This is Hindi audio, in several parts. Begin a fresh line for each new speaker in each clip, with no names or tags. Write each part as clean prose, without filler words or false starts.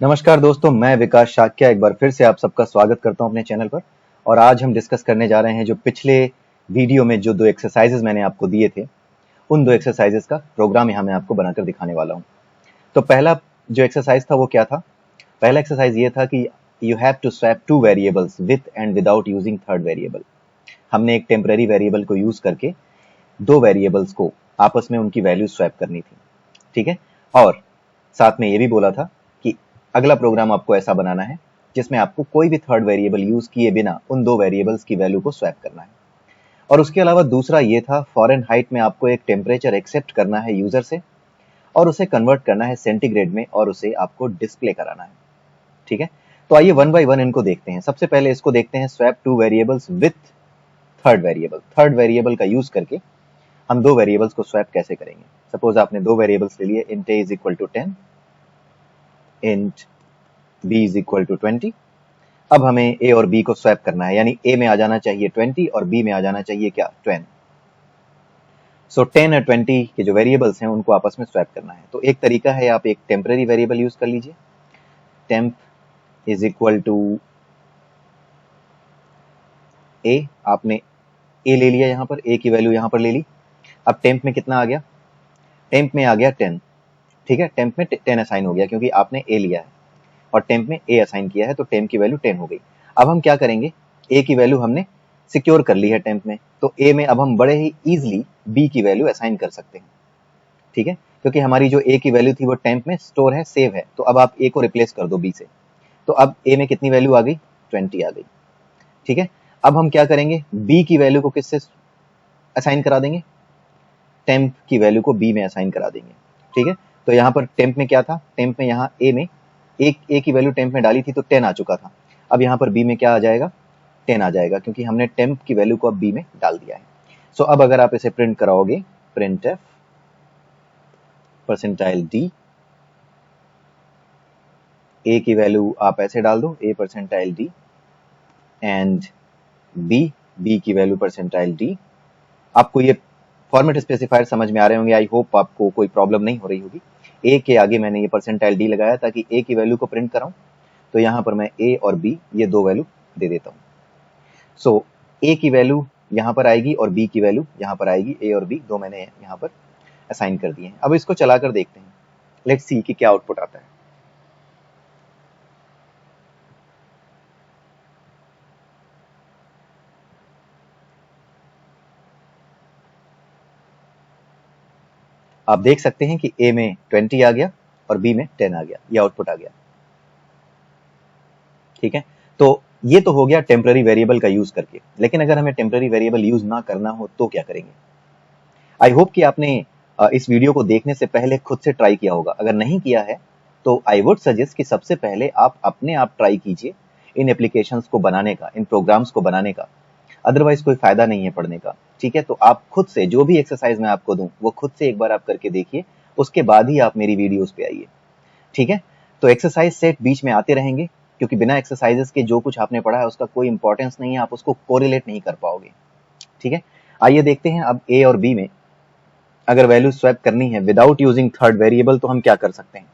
नमस्कार दोस्तों, मैं विकास शाक्या एक बार फिर से आप सबका स्वागत करता हूं अपने चैनल पर। और आज हम डिस्कस करने जा रहे हैं जो पिछले वीडियो में जो 2 एक्सरसाइजेज मैंने आपको दिए थे, उन 2 एक्सरसाइजेज का प्रोग्राम यहाँ मैं आपको बनाकर दिखाने वाला हूं। तो पहला जो एक्सरसाइज था वो क्या था? पहला एक्सरसाइज ये था कि you have to swap 2 variables with and without using third variable. हमने एक टेम्पररी वेरिएबल को यूज करके 2 वेरिएबल्स को आपस में उनकी वैल्यू स्वैप करनी थी, ठीक है। और साथ में ये भी बोला था कि अगला प्रोग्राम आपको ऐसा बनाना है जिसमें आपको कोई भी थर्ड वेरिएबल यूज किए बिना उन 2 वेरिएबल्स की वैल्यू को स्वैप करना है। और उसके अलावा दूसरा ये था, फॉरेनहाइट में आपको एक टेम्परेचर एक्सेप्ट करना है यूजर से और उसे कन्वर्ट करना है सेंटीग्रेड में और उसे आपको डिस्प्ले कराना है, ठीक है। तो आइए वन बाय वन इनको देखते हैं। सबसे पहले इसको देखते हैं, swap 2 variables with third variable. Third variable का यूज करके हम 2 वेरिएबल्स को स्वैप कैसे करेंगे। सपोज आपने 2 वेरिएबल्स ले लिए, int a is equal to 10, int b is equal to 20। अब हमें a और b को स्वैप करना है, यानी a में आ जाना चाहिए 20 और b में आ जाना चाहिए क्या, 10। सो 10 और 20 के जो वेरिएबल्स हैं उनको आपस में स्वैप करना है। तो एक तरीका है, आप एक टेम्पररी वेरिएबल यूज कर लीजिए। temp is equal to a, आपने a ले लिया, यहाँ पर a की वैल्यू यहाँ पर ले ली। अब टेम्प में कितना आ गया? टेम्प में आ गया 10, ठीक है। टेम्प में 10 असाइन हो गया क्योंकि आपने a लिया है और टेम्प में a असाइन किया है, तो टेम्प की वैल्यू 10 हो गई। अब हम क्या करेंगे, a की वैल्यू हमने सिक्योर कर ली है टेम्प में, तो a में अब हम बड़े ही इजीली b की वैल्यू असाइन कर सकते हैं, ठीक है। क्योंकि हमारी जो a की वैल्यू थी वो टेम्प में स्टोर है, सेव है, तो अब आप a को रिप्लेस कर दो b से। तो अब a में कितनी वैल्यू आ गई, 20 आ गई, ठीक है। अब हम क्या करेंगे, b की वैल्यू को किससे असाइन करा देंगे, टेम्प की वैल्यू को b में असाइन करा देंगे, ठीक है। तो यहाँ पर टेम्प में क्या था, टेम्प में यहाँ a में a की वैल्यू टेम्प में डाली थी तो 10 आ चुका था। अब यहाँ पर b में क्या आ जाएगा, 10 आ जाएगा, क्योंकि हमने टेम्प की वैल्यू को अब b में डाल दिया है। सो अब अगर आप इसे प्रिंट कराओगे, printf परसेंटाइल d, a की वैल्यू आप ऐसे डाल दो, a percentile d and b की वैल्यू परसेंटाइल d। आपको ये फॉर्मेट स्पेसिफायर समझ में आ रहे होंगे, आई होप आपको कोई प्रॉब्लम नहीं हो रही होगी। a के आगे मैंने ये परसेंटाइल d लगाया ताकि a की वैल्यू को प्रिंट कराऊं, तो यहाँ पर मैं a और b ये 2 वैल्यू दे देता हूँ। सो a की वैल्यू यहाँ पर आएगी और b की वैल्यू यहाँ पर आएगी, a और b दो मैंने यहाँ पर असाइन कर दिए हैं। अब इसको चलाकर देखते हैं, लेट्स सी कि क्या आउटपुट आता है। आप देख सकते हैं कि a में 20 आ गया और b में 10 आ गया, ये आउटपुट आ गया, ठीक है। तो ये तो हो गया टेम्पररी वेरिएबल का यूज करके। लेकिन अगर हमें टेम्पररी वेरिएबल यूज ना करना हो तो क्या करेंगे? आई होप कि आपने इस वीडियो को देखने से पहले खुद से ट्राई किया होगा। अगर नहीं किया है तो आई वुड सजेस्ट कि सबसे पहले आप अपने आप ट्राई कीजिए इन एप्लीकेशंस को बनाने का, इन प्रोग्राम्स को बनाने का। अदरवाइज कोई फायदा नहीं है पढ़ने का, ठीक है। तो आप खुद से जो भी एक्सरसाइज मैं आपको दूं वो खुद से एक बार आप करके देखिए, उसके बाद ही आप मेरी वीडियोस पे आइए, ठीक है। तो एक्सरसाइज सेट बीच में आते रहेंगे, क्योंकि बिना एक्सरसाइजेस के जो कुछ आपने पढ़ा है उसका कोई इंपॉर्टेंस नहीं है, आप उसको कोरिलेट नहीं कर पाओगे, ठीक है। आइए देखते हैं, अब a और b में अगर वैल्यू स्वैप करनी है विदाउट यूजिंग थर्ड वेरिएबल तो हम क्या कर सकते हैं,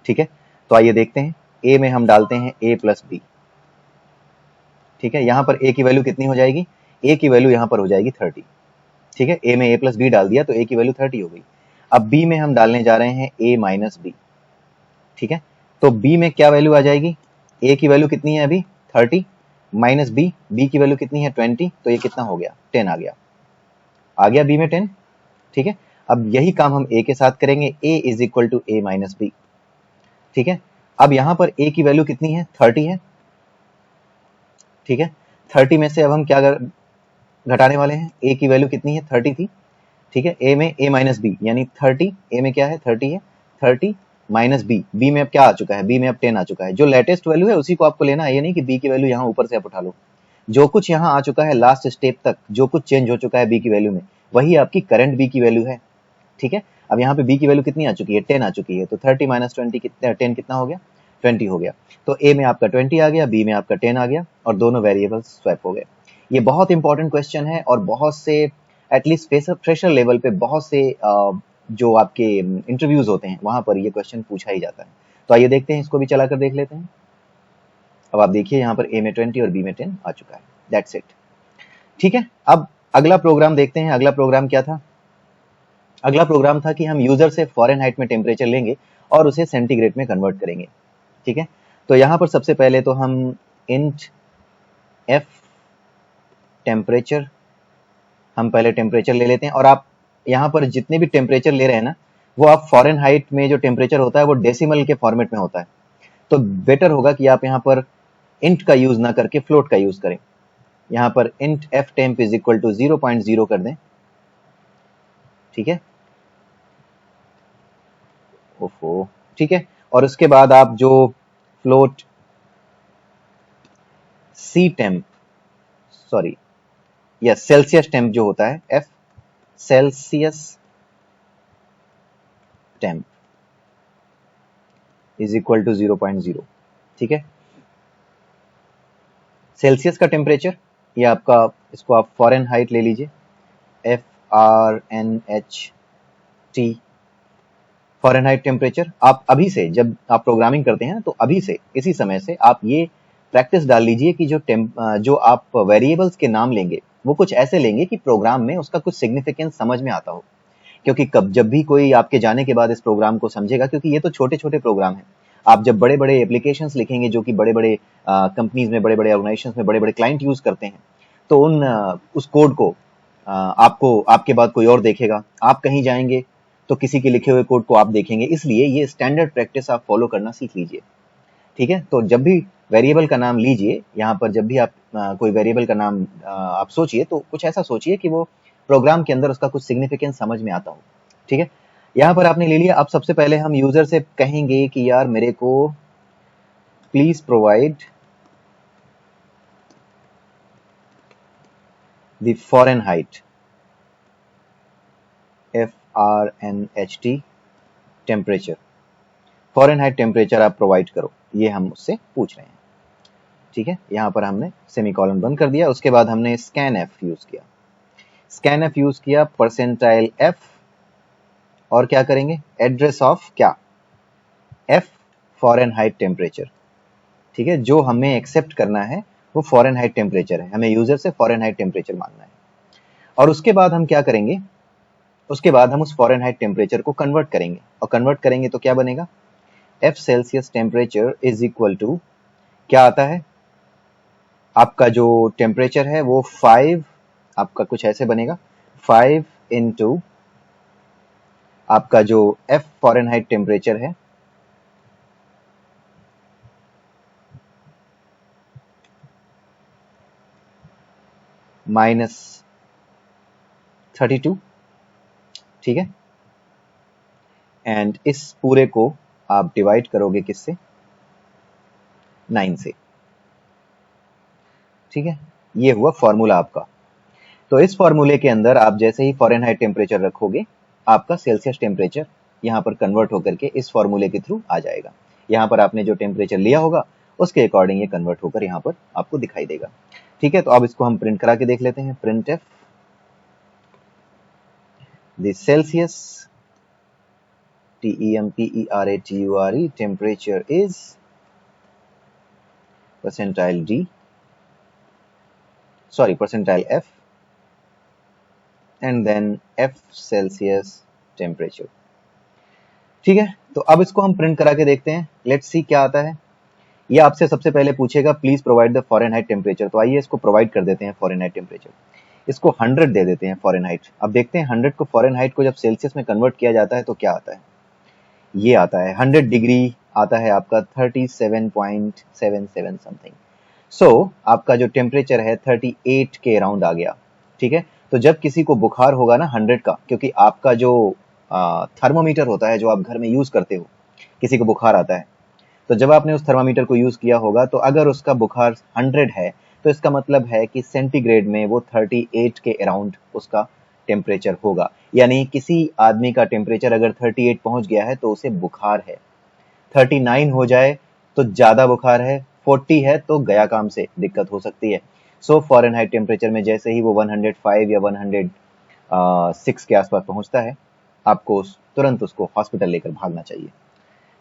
ठीक है। तो आइए देखते हैं, a में हम डालते हैं a प्लस b, ठीक है। यहाँ पर a की वैल्यू कितनी हो जाएगी, a की वैल्यू यहाँ पर हो जाएगी 30, ठीक है। a में a प्लस b डाल दिया तो a की वैल्यू 30 हो गई। अब b में हम डालने जा रहे हैं a माइनस b, ठीक है। तो b में क्या वैल्यू आ जाएगी, a की वैल्यू कितनी है अभी 30 माइनस b की वैल्यू कितनी है 20, तो ये कितना हो गया, 10 आ गया b में 10, ठीक है। अब यही काम हम a के साथ करेंगे, a is equal to a minus b, ठीक है। अब यहां पर a की वैल्यू कितनी है, 30 है, ठीक है। 30 में से अब हम क्या घटाने वाले हैं, a की वैल्यू कितनी है, 30 थी, ठीक है। a में a माइनस b यानी 30, a में क्या है 30 है, 30 माइनस b में अब क्या आ चुका है, b में अब 10 आ चुका है। जो लेटेस्ट वैल्यू है उसी को आपको लेना है, ये नहीं कि b की वैल्यू यहाँ ऊपर से आप उठा लो। जो कुछ यहाँ आ चुका है लास्ट स्टेप तक, जो कुछ चेंज हो चुका है b की वैल्यू में, वही आपकी करंट b की वैल्यू है, ठीक है। अब यहाँ पे b की वैल्यू कितनी आ चुकी है, 10 आ चुकी है, तो 30 माइनस 20 कितना, 10 कितना हो गया, 20 हो गया। तो a में आपका 20 आ गया, b में आपका 10 आ गया और दोनों वेरिएबल्स स्वैप हो गए। ये बहुत इंपॉर्टेंट क्वेश्चन है और बहुत से एटलीस्ट फ्रेशर लेवल पे बहुत से जो आपके इंटरव्यूज होते हैं वहां पर ये क्वेश्चन पूछा ही जाता है। तो आइए देखते हैं, इसको भी चला कर देख लेते हैं। अब आप देखिए यहाँ पर A में 20 और B में 10 आ चुका है। That's it. ठीक है, अब अगला प्रोग्राम देखते हैं। अगला प्रोग्राम क्या था? अगला प्रोग्राम था कि हम यूजर से फॉरेनहाइट में टेम्परेचर लेंगे और उसे सेंटीग्रेड में कन्वर्ट करेंगे। ठीक है, तो यहाँ पर सबसे पहले तो हम इंट f टेम्परेचर, हम पहले टेम्परेचर ले लेते हैं। और आप यहाँ पर जितने भी टेम्परेचर ले रहे हैं ना, वो आप फॉरेनहाइट में जो टेम्परेचर होता है वो डेसिमल के फॉर्मेट में होता है। तो बेटर होगा कि आप यहाँ पर इंट का यूज ना करके फ्लोट का यूज करें। यहाँ पर int f temp is equal to 0.0 कर दें। ठीक है, ओफो, ठीक है। और उसके बाद आप जो फ्लोट c temp, सॉरी या सेल्सियस टेम्प जो होता है, f Celsius temp is equal to 0.0। ठीक है, सेल्सियस का टेम्परेचर, ये आपका, इसको आप फॉरेनहाइट ले लीजिए, FRNHT फॉरेनहाइट टेम्परेचर। आप अभी से जब आप प्रोग्रामिंग करते हैं तो अभी से इसी समय से आप ये प्रैक्टिस डाल लीजिए कि जो आप वेरिएबल्स के नाम लेंगे वो कुछ ऐसे लेंगे कि प्रोग्राम में उसका कुछ सिग्निफिकेंस समझ में आता हो। क्योंकि कब जब भी कोई आपके जाने के बाद इस प्रोग्राम को समझेगा, क्योंकि ये तो छोटे छोटे प्रोग्राम हैं, आप जब बड़े बड़े एप्लीकेशंस लिखेंगे जो कि बड़े बड़े कंपनीज में, बड़े बड़े ऑर्गेनाइजेशंस में बड़े बड़े क्लाइंट यूज करते हैं, तो उस कोड को आपको आपके बाद कोई और देखेगा, आप कहीं जाएंगे तो किसी के लिखे हुए कोड को आप देखेंगे। इसलिए ये स्टैंडर्ड प्रैक्टिस आप फॉलो करना सीख लीजिए। ठीक है, तो जब भी वेरिएबल का नाम लीजिए, यहाँ पर जब भी आप कोई वेरिएबल का नाम आप सोचिए तो कुछ ऐसा सोचिए कि वो प्रोग्राम के अंदर उसका कुछ सिग्निफिकेंस समझ में आता हो। ठीक है, यहाँ पर आपने ले लिया। अब सबसे पहले हम यूजर से कहेंगे कि यार मेरे को please provide the Fahrenheit FRNHT temperature, Fahrenheit temperature आप प्रोवाइड करो, ये हम उससे पूछ रहे हैं। ठीक है, यहाँ पर हमने सेमीकोलन बंद कर दिया। उसके बाद हमने scanf यूज किया, scanf यूज किया परसेंटाइल f, और क्या करेंगे, एड्रेस ऑफ क्या, f फॉरेनहाइट टेम्परेचर। ठीक है, जो हमें एक्सेप्ट करना है वो फॉरेनहाइट टेम्परेचर है, हमें यूजर से फॉरेनहाइट टेम्परेचर मांगना है। और उसके बाद हम क्या करेंगे, उसके बाद हम उस फॉरेनहाइट टेम्परेचर को कन्वर्ट करेंगे, और कन्वर्ट करेंगे तो क्या बनेगा, f Celsius temperature is equal to क्या आता है, आपका जो टेम्परेचर है वो 5, आपका कुछ ऐसे बनेगा, 5 इंटू आपका जो f फॉरेनहाइट टेम्परेचर है -32। ठीक है, एंड इस पूरे को आप डिवाइड करोगे किससे, 9 से। ठीक है, ये हुआ फॉर्मूला आपका। तो इस फॉर्मूले के अंदर आप जैसे ही फॉरेनहाइट टेम्परेचर रखोगे, आपका सेल्सियस टेम्परेचर यहाँ पर कन्वर्ट होकर के इस फॉर्मूले के थ्रू आ जाएगा। यहाँ पर आपने जो टेम्परेचर लिया होगा उसके अकॉर्डिंग ये कन्वर्ट होकर यहाँ पर आपको दिखाई देगा। ठीक है, तो अब इसको हम प्रिंट करा के देख लेते हैं। Print F the Celsius TEMPERATURE temperature is percentile D, sorry percentile F and then F Celsius temperature. ठीक है, तो अब इसको हम प्रिंट करा के देखते हैं। लेट्स सी क्या आता है। ये आपसे सबसे पहले पूछेगा please provide the Fahrenheit temperature, तो आइए इसको प्रोवाइड कर देते हैं फॉरेनहाइट टेम्परेचर। इसको 100 दे देते हैं फॉरेनहाइट। अब देखते हैं 100 को फॉरेनहाइट को जब सेल्सियस में कन्वर्ट किया जाता है तो क्या आता है। ये आता है 100 डिग्री, आता है आपका 37.77 समथिंग। सो आपका जो टेम्परेचर है 38 के अराउंड आ गया। ठीक है, तो जब किसी को बुखार होगा ना 100 का, क्योंकि आपका जो थर्मोमीटर होता है जो आप घर में यूज करते हो, किसी को बुखार आता है तो जब आपने उस थर्मामीटर को यूज किया होगा तो अगर उसका बुखार 100 है तो इसका मतलब है कि सेंटीग्रेड में वो 38 के अराउंड उसका टेम्परेचर होगा। यानी किसी आदमी का टेम्परेचर अगर 38 पहुंच गया है तो उसे बुखार है, 39 हो जाए तो ज्यादा बुखार है, 40 है तो गया काम से, दिक्कत हो सकती है। सो फॉरेनहाइट टेम्परेचर में जैसे ही वो 105 या 106 के आसपास पहुंचता है, आपको तुरंत उसको हॉस्पिटल लेकर भागना चाहिए।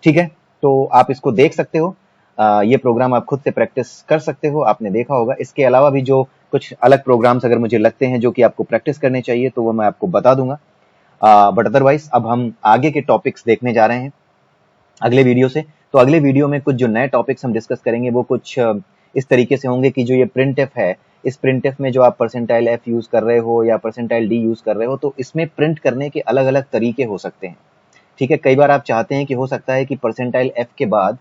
ठीक है, तो आप इसको देख सकते हो। ये प्रोग्राम आप खुद से प्रैक्टिस कर सकते हो, आपने देखा होगा। इसके अलावा भी जो कुछ अलग प्रोग्राम्स अगर मुझे लगते हैं जो कि आपको प्रैक्टिस करने चाहिए तो वो मैं आपको बता दूंगा। बट अदरवाइज अब हम आगे के टॉपिक्स देखने जा रहे हैं अगले वीडियो से। तो अगले वीडियो में कुछ जो नए टॉपिक्स हम डिस्कस करेंगे वो कुछ इस तरीके से होंगे कि जो ये प्रिंट एफ है, इस प्रिंट एफ में जो आप परसेंटाइल एफ यूज कर रहे हो या परसेंटाइल डी यूज कर रहे हो, तो इसमें प्रिंट करने के अलग अलग तरीके हो सकते हैं। ठीक है, कई बार आप चाहते हैं कि हो सकता है कि परसेंटाइल एफ के बाद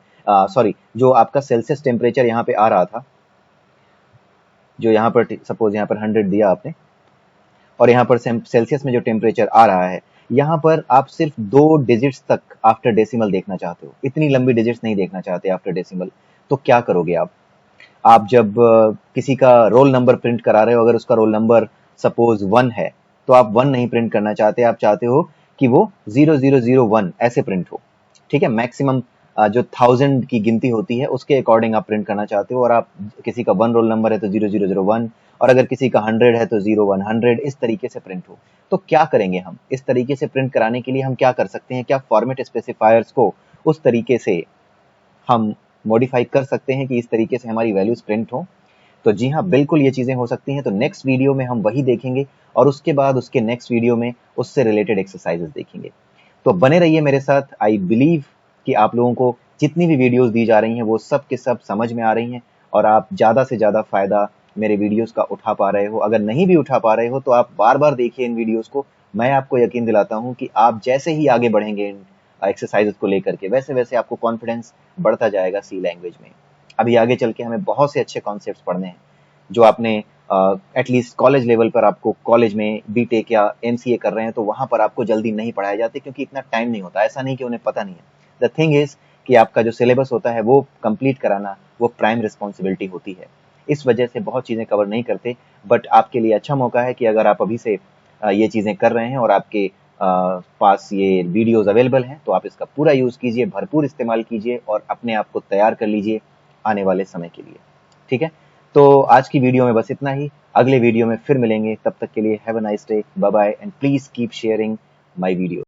जो आपका सेल्सियस टेम्परेचर यहाँ पे आ रहा था, जो यहाँ पर सपोज यहाँ पर 100 दिया आपने, और यहाँ पर सेल्सियस में जो टेम्परेचर आ रहा है, यहाँ पर आप सिर्फ 2 डिजिट्स तक आफ्टर डेसिमल देखना चाहते हो, इतनी लंबी डिजिट्स नहीं देखना चाहते आफ्टर डेसिमल। तो क्या करोगे आप जब किसी का रोल नंबर प्रिंट करा रहे हो, अगर उसका रोल नंबर सपोज 1 है, तो आप 1 नहीं प्रिंट करना चाहते, आप चाहते हो कि वो 0001 ऐसे प्रिंट हो। ठीक है, मैक्सिमम जो 1000 की गिनती होती है उसके अकॉर्डिंग आप प्रिंट करना चाहते हो, और आप किसी का 1 रोल नंबर है तो 0001, और अगर किसी का 100 है तो 0100, इस तरीके से प्रिंट हो। तो क्या करेंगे हम इस तरीके से प्रिंट कराने के लिए, हम क्या कर सकते हैं, क्या फॉर्मेट स्पेसिफायर्स को उस तरीके से हम मॉडिफाई कर सकते हैं कि इस तरीके से हमारी वैल्यूज प्रिंट हो? तो जी हाँ, बिल्कुल ये चीजें हो सकती हैं। तो नेक्स्ट वीडियो में हम वही देखेंगे, और उसके बाद उसके नेक्स्ट वीडियो में उससे रिलेटेड एक्सरसाइजेस देखेंगे। तो बने रहिए मेरे साथ। आई बिलीव कि आप लोगों को जितनी भी वीडियोस दी जा रही हैं वो सब के सब समझ में आ रही हैं, और आप ज़्यादा से ज़्यादा फ़ायदा मेरे वीडियोस का उठा पा रहे हो। अगर नहीं भी उठा पा रहे हो तो आप बार बार देखिए इन वीडियोस को। मैं आपको यकीन दिलाता हूँ कि आप जैसे ही आगे बढ़ेंगे इन एक्सरसाइजेस को लेकर के, वैसे वैसे आपको कॉन्फिडेंस बढ़ता जाएगा सी लैंग्वेज में। अभी आगे चल के हमें बहुत से अच्छे कॉन्सेप्ट्स पढ़ने हैं जो आपने एटलीस्ट कॉलेज लेवल पर, आपको कॉलेज में बीटेक या एमसीए कर रहे हैं तो वहां पर आपको जल्दी नहीं पढ़ाए जाते, क्योंकि इतना टाइम नहीं होता। ऐसा नहीं कि उन्हें पता नहीं है। द थिंग इज कि आपका जो सिलेबस होता है वो कंप्लीट कराना वो प्राइम रिस्पॉन्सिबिलिटी होती है। इस वजह से बहुत चीज़ें कवर नहीं करते। बट आपके लिए अच्छा मौका है कि अगर आप अभी से ये चीज़ें कर रहे हैं और आपके पास ये वीडियोस अवेलेबल हैं, तो आप इसका पूरा यूज़ कीजिए, भरपूर इस्तेमाल कीजिए, और अपने आप को तैयार कर लीजिए आने वाले समय के लिए। ठीक है, तो आज की वीडियो में बस इतना ही। अगले वीडियो में फिर मिलेंगे, तब तक के लिए have a nice day, bye bye, and please keep sharing my video.